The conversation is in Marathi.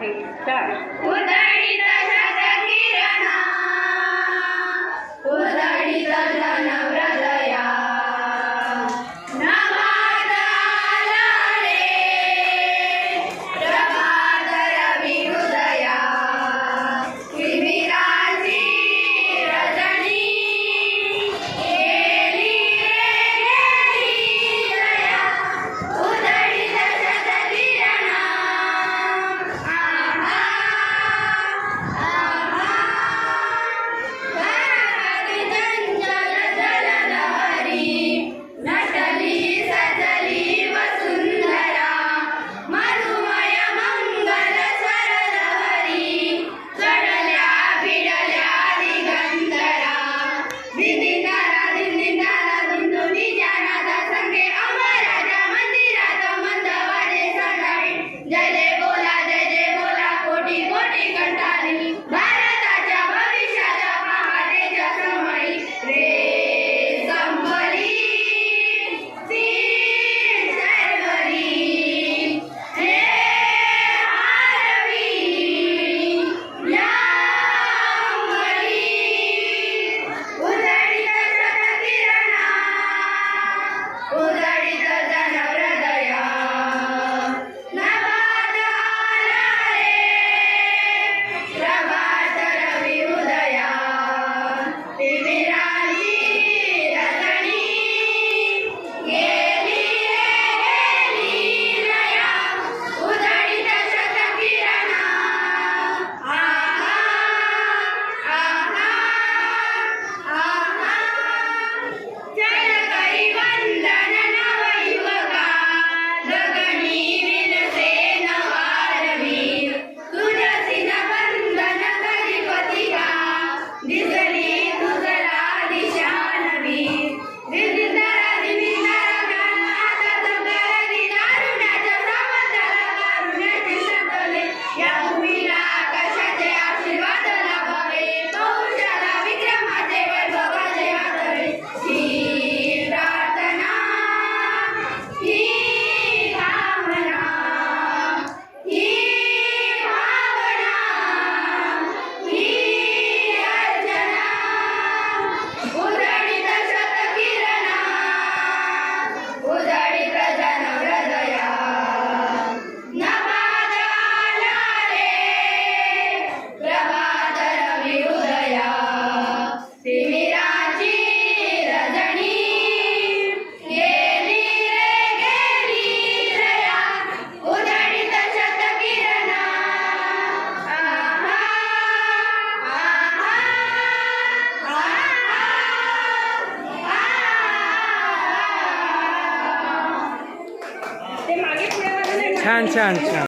आहे. स्टार्ट. उधळीत शतकिरणा, उधळीत जनहृदया, नभात आला रे प्रभात रवी उदया. तिमिराची रजनी गेली रे गेली जया. उधळीत शतकिरणा, आहा आहा घरात चंचल जललहरी, नटली सजली वसुंधरा. मधुमय मंगल स्वरलहरी, चढल्या भिडल्या दिगंतरा. दिंदिंदारा दिंदिंदारा दिंडोलीच्या नादासंगे अंबराच्या मंदिरात मंद वाजे सकाळी. जय जय बोला कोटी कोटी कंठारी. भारताच्या भविष्याच्या पहाटेच्या समयी रे संपली तीन शर्वरी. हे आरवी या अंबरी, उधळीत शतकिरणा, उधळीत जनहृदया, नभात आला रे प्रभात रवी उदया. तिमिराची रजनी गेली रे गेली जया. उधळीत शतकिरणा, आहा आहा आहा. चल करी वंदन नवयुवका, गगनी विलसे नवारवीर. तुझसी न वंदन करी पतिका, दिसली तुझला दिशा नवीर. दिंदिंदारा दिंदिंदारा गाणं आता संकलनी, दारुण्याच्या सावंताला कारुण्याचे शतले. या भूमीला आकाशाचे आशीर्वाद लाभावे, पौरुषाला विक्रमाचे वैभवाचे हातळे. ही प्रार्थना, ही भावना, ही भावना, ही अर्चना. उधळीत शतकिरणा, उधळीत जनहृदया, नभात आला रे प्रभात रवी उदया. तिमिराची रजनी गेली रे गेली जया. उधळीत शतकिरणा, आहा आहा आहा. ते मागे पुढे वाजवलंय ना. छान छान छान.